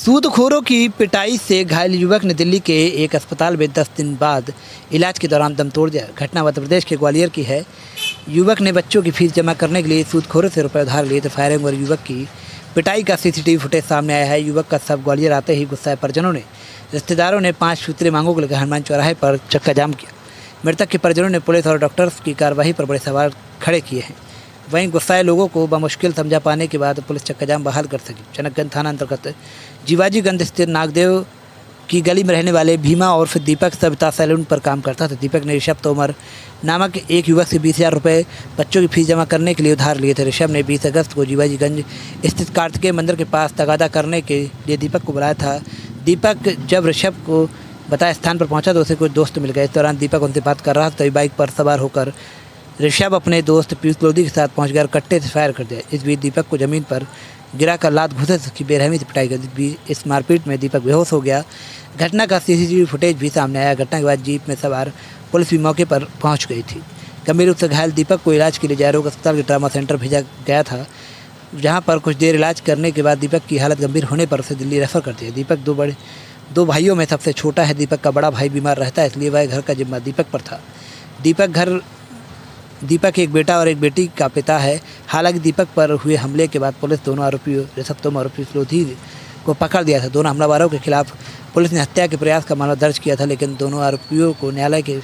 सूदखोरों की पिटाई से घायल युवक ने दिल्ली के एक अस्पताल में 10 दिन बाद इलाज के दौरान दम तोड़ दिया। घटना मध्य प्रदेश के ग्वालियर की है। युवक ने बच्चों की फीस जमा करने के लिए सूदखोरों से रुपए उधार लिए थे। फायरिंग और युवक की पिटाई का सीसीटीवी फुटेज सामने आया है। युवक का शव ग्वालियर आते ही गुस्साए परिजनों ने रिश्तेदारों ने 5 सूत्रीय मांगों को लेकर हनुमान चौराहे पर चक्का जाम किया। मृतक के परिजनों ने पुलिस और डॉक्टर्स की कार्रवाई पर बड़े सवाल खड़े किए हैं। वहीं गुस्साए लोगों को बमुश्किल समझा पाने के बाद पुलिस चक्काजाम बहाल कर सकी। जनकगंज थाना अंतर्गत जीवाजीगंज स्थित नागदेव की गली में रहने वाले भीमा और फिर दीपक सविता सैलून पर काम करता था। दीपक ने ऋषभ तोमर नामक एक युवक से 20,000 रुपये बच्चों की फीस जमा करने के लिए उधार लिए थे। ऋषभ ने 20 अगस्त को जीवाजीगंज स्थित कार्तिकेय मंदिर के पास तगादा करने के लिए दीपक को बुलाया था। दीपक जब ऋषभ को बताए स्थान पर पहुंचा तो उसे कुछ दोस्त मिल गए। इस दौरान दीपक उनसे बात कर रहा था तभी बाइक पर सवार होकर ऋषभ अपने दोस्त पीयूष लोधी के साथ पहुंच कर कट्टे से फायर कर दिया। इस बीच दीपक को जमीन पर गिरा कर लात घुसे की बेरहमी से पिटाई कर दी। इस मारपीट में दीपक बेहोश हो गया। घटना का सीसीटीवी फुटेज भी सामने आया। घटना के बाद जीप में सवार पुलिस भी मौके पर पहुंच गई थी। गंभीर रूप से घायल दीपक को इलाज के लिए जयरोग अस्पताल के ट्रामा सेंटर भेजा गया था, जहाँ पर कुछ देर इलाज करने के बाद दीपक की हालत गंभीर होने पर उसे दिल्ली रेफर कर दिया। दीपक दो भाइयों में सबसे छोटा है। दीपक का बड़ा भाई बीमार रहता है, इसलिए वह घर का जिम्मा दीपक पर था। दीपक एक बेटा और एक बेटी का पिता है। हालांकि दीपक पर हुए हमले के बाद पुलिस दोनों आरोपियों ऋषभ तोमर और पीयूष लोधी को पकड़ दिया था। दोनों हमलावरों के खिलाफ पुलिस ने हत्या के प्रयास का मामला दर्ज किया था, लेकिन दोनों आरोपियों को न्यायालय के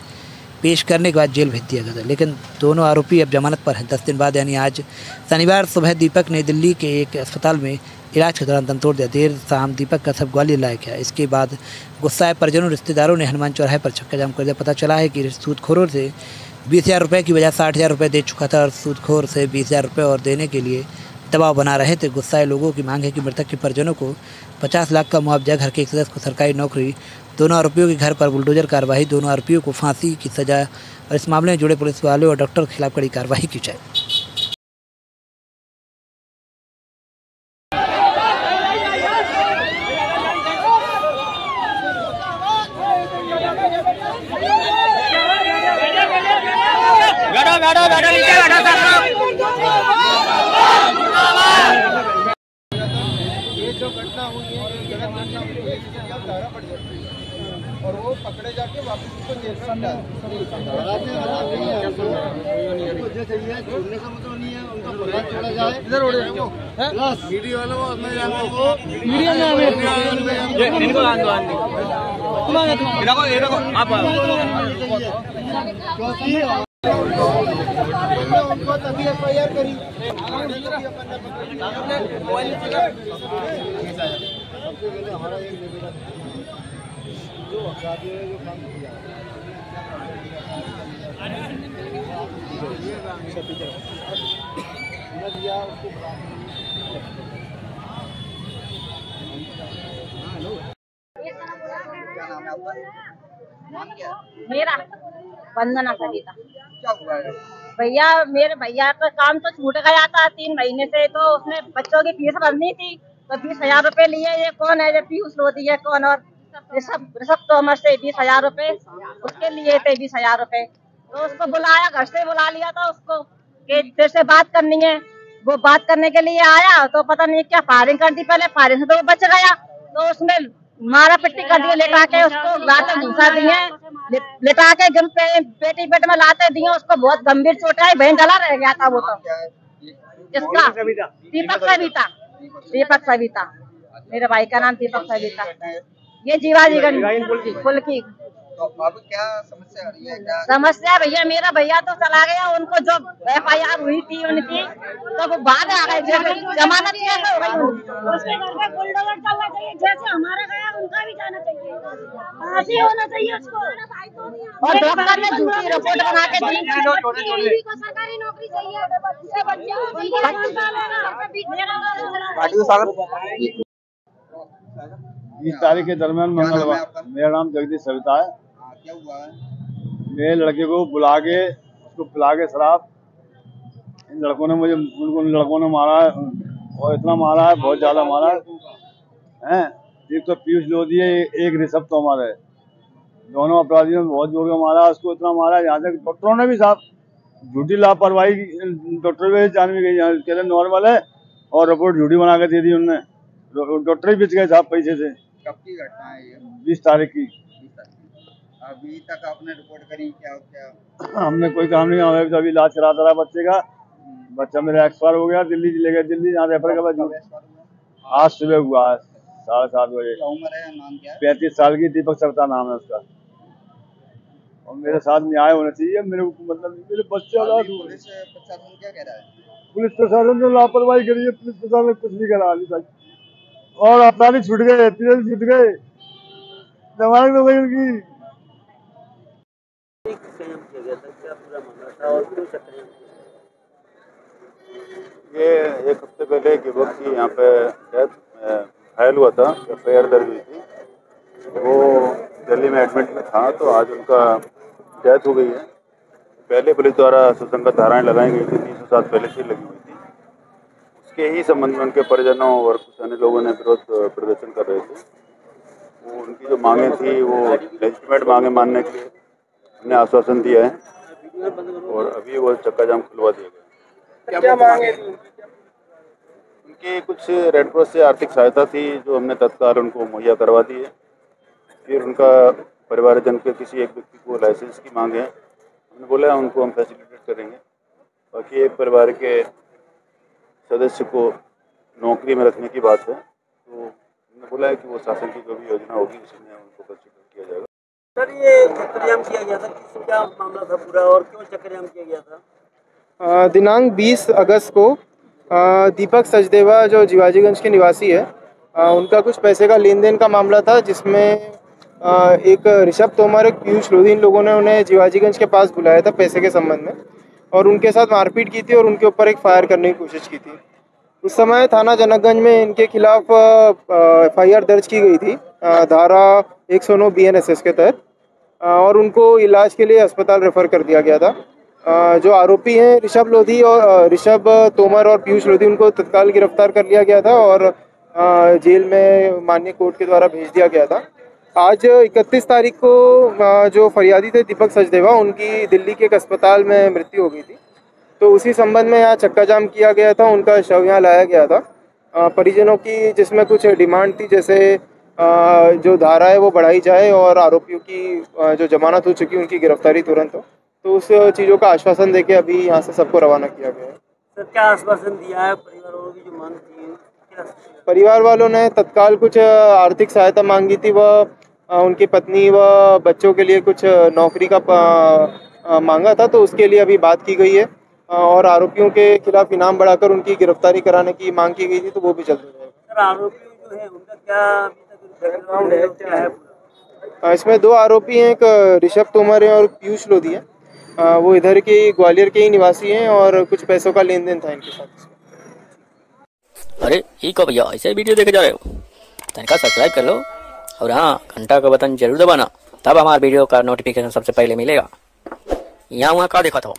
पेश करने के बाद जेल भेज दिया गया था। लेकिन दोनों आरोपी अब जमानत पर हैं। 10 दिन बाद यानी आज शनिवार सुबह दीपक ने दिल्ली के एक अस्पताल में इलाज के दौरान दम तोड़ दिया। देर शाम दीपक का शव ग्वालियर लाया गया। इसके बाद गुस्साए परिजनों रिश्तेदारों ने हनुमान चौराहे पर चक्काजाम कर दिया। पता चला है कि सूदखोरों से 20,000 रुपये की बजाय 60,000 रुपये दे चुका था और सूदखोर से 20,000 रुपये और देने के लिए दबाव बना रहे थे। गुस्साए लोगों की मांग है कि मृतक के परिजनों को 50 लाख का मुआवजा, घर के एक सदस्य को सरकारी नौकरी, दोनों आरोपियों के घर पर बुलडोजर कार्रवाई, दोनों आरोपियों को फांसी की सजा और इस मामले में जुड़े पुलिस वालों और डॉक्टर के खिलाफ कड़ी कार्रवाई की जाए। ये जो घटना हुई है, ये गलत घटना हुई है, इससे क्या धारा पड़ जाती है और वो पकड़े जाके वापस उसको जेल में डाल मुझे चाहिए छोड़ने का मतलब नहीं है। उनका परिवार छोड़ा जाए इधर उड़ जाएंगे वीडियो वाले वो अपने मीडिया में इनको क्योंकि उनको तभी FIR करी। हमारा एक जो अपराधियों ने जो काम किया मेरा वंदना सविता। क्या हुआ है भैया, मेरे भैया का काम तो छूट गया था 3 महीने से, तो उसने बच्चों की फीस भरनी थी तो 20,000 रुपए लिए। ये कौन है? ये पीयूष लोधी है कौन? और ऋषभ तोमर से 20,000 रुपए उसके लिए थे। 20,000 रुपए तो उसको बुलाया, घर से बुला लिया था उसको कि तेरे से बात करनी है। वो बात करने के लिए आया तो पता नहीं क्या फायरिंग कर दी। पहले फायरिंग से तो वो बच गया, तो उसने मारा पिट्टी कर दिए, लेटा के उसको लाते घुसा दिए, लेटा के जम पे पेटी पेट में लाते दिए। उसको बहुत गंभीर चोट आई, बहन गला रह गया था वो तो। इसका दीपक सविता मेरे भाई का नाम दीपक सविता। ये जीवाजीगंज पुल की। तो अब क्या समस्या आ रही है? क्या समस्या भैया, मेरा भैया तो चला गया। उनको जो FIR हुई थी उनकी, तो वो बाहर आ गए, जमानत कैसे हो गई? उसके घर पे बुलडोजर चलना चाहिए, जैसे हमारा गया उनका भी जाना चाहिए, फांसी होना चाहिए उसको। और डॉक्टर ने झूठी रिपोर्ट बना के दी। सरकारी नौकरी चाहिए, बच्चे 20 तारीख के दरमियान मंगलवार। मेरा नाम जगदीश सविता है। क्या हुआ है? मेरे लड़के को बुला के उसको पिला के शराब, इन लड़कों ने मारा है और इतना मारा है, बहुत ज्यादा मारा है। एक तो पीयूष लोधी है, एक ऋषभ तोमर है। दोनों अपराधियों ने बहुत जोर के मारा, उसको इतना मारा है यहाँ तक डॉक्टरों ने भी साहब झूठी लापरवाही, डॉक्टर भी जान भी गई, कह रहे नॉर्मल है और रिपोर्ट झूठी बना के दे दी उनने। डॉक्टर ही बेच गए साहब पैसे से। कब की घटना है ये? 20 तारीख की। 20 तारीख की। अभी तक आपने रिपोर्ट करी क्या क्या? हमने कोई काम नहीं, हमें अभी इलाज कराता रहा बच्चे का। बच्चा मेरा एक्सपायर हो गया, दिल्ली ले गए, दिल्ली यहाँ रेफर कर। आज सुबह हुआ 7:30 बजे। क्या उम्र है, नाम क्या है? 35 साल की, दीपक सप्ताह नाम है उसका। और मेरे साथ न्याय होना चाहिए, मेरे को मतलब मेरे बच्चे। पुलिस प्रशासन क्या कह रहा है? पुलिस प्रशासन ने लापरवाही करी है, पुलिस प्रशासन ने कुछ नहीं करा अभी तक। और अपराधी छूट गए, तीन छूट गए, जमानत हो गई उनकी। ये एक हफ्ते पहले एक युवक की यहाँ पे घायल हुआ था, FIR दर्ज हुई थी। वो दिल्ली में एडमिट में था, तो आज उनका डेथ हो गई है। पहले पुलिस द्वारा सुसंगत धाराएं लगाई गई थी, 307 पहले से लगी हुई थी। उसके ही संबंध में उनके परिजनों और कुछ अन्य लोगों ने विरोध प्रदर्शन कर रहे थे। वो उनकी जो मांगे थी वो लेजिटिमेट मांगे मानने के लिए हमने आश्वासन दिया है और अभी वो चक्का जाम खुलवा दिया गया। क्या मांगे थी? उनकी कुछ रेड क्रॉस से आर्थिक सहायता थी जो हमने तत्काल उनको मुहैया करवा दी है। फिर उनका परिवारजन के किसी एक व्यक्ति को लाइसेंस की मांग है, हमने बोला उनको हम फैसिलिटेट करेंगे। बाकी एक परिवार के सदस्य को नौकरी में रखने की बात है, तो हमने बोला है कि वो शासन की जो भी योजना होगी उसमें उनको कंसिडर किया जाएगा। सर, ये चक्करजाम किया गया था, क्या मामला था पूरा और क्यों चक्करजाम किया गया था? दिनांक 20 अगस्त को दीपक सचदेवा जो जीवाजीगंज के निवासी है, उनका कुछ पैसे का लेन देन का मामला था, जिसमें एक ऋषभ तोमर, एक पीयूष लोधी, इन लोगों ने उन्हें जीवाजीगंज के पास बुलाया था पैसे के संबंध में और उनके साथ मारपीट की थी और उनके ऊपर एक फायर करने की कोशिश की थी। उस समय थाना जनकगंज में इनके खिलाफ FIR दर्ज की गई थी धारा 109 BNSS के तहत और उनको इलाज के लिए अस्पताल रेफर कर दिया गया था। जो आरोपी हैं ऋषभ लोधी और ऋषभ तोमर और पीयूष लोधी, उनको तत्काल गिरफ्तार कर लिया गया था और जेल में माननीय कोर्ट के द्वारा भेज दिया गया था। आज 31 तारीख को जो फरियादी थे दीपक सचदेवा, उनकी दिल्ली के एक अस्पताल में मृत्यु हो गई थी, तो उसी संबंध में यहाँ चक्का जाम किया गया था। उनका शव यहाँ लाया गया था। परिजनों की जिसमें कुछ डिमांड थी, जैसे जो धारा है वो बढ़ाई जाए और आरोपियों की जो जमानत हो चुकी उनकी गिरफ्तारी तुरंत हो, तो उस चीज़ों का आश्वासन देके अभी यहाँ से सबको रवाना किया गया है। सर, क्या आश्वासन दिया है परिवार वालों की जो मांग थी? परिवार वालों ने तत्काल कुछ आर्थिक सहायता मांगी थी, वह उनकी पत्नी व बच्चों के लिए कुछ नौकरी का मांगा था, तो उसके लिए अभी बात की गई है और आरोपियों के खिलाफ इनाम बढ़ाकर उनकी गिरफ्तारी कराने की मांग की गई थी, तो वो भी जल्द हो जाएगा। सर, आरोपी जो है उनका क्या अभी तक बैकग्राउंड है, क्या है? इसमें 2 आरोपी हैं, एक ऋषभ तोमर है और पीयूष लोधी है। वो इधर के ग्वालियर के ही निवासी हैं और कुछ पैसों का लेन देन था इनके साथ। अरे ठीक हो भैया, ऐसे वीडियो देखे जा रहे हो तो इनका सब्सक्राइब कर लो और हाँ, घंटा का बटन जरूर दबाना, तब हमारे वीडियो का नोटिफिकेशन सबसे पहले मिलेगा। यहाँ वहाँ का देखा था,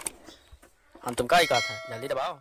हम तुम का ही कहा था, जल्दी दबाओ।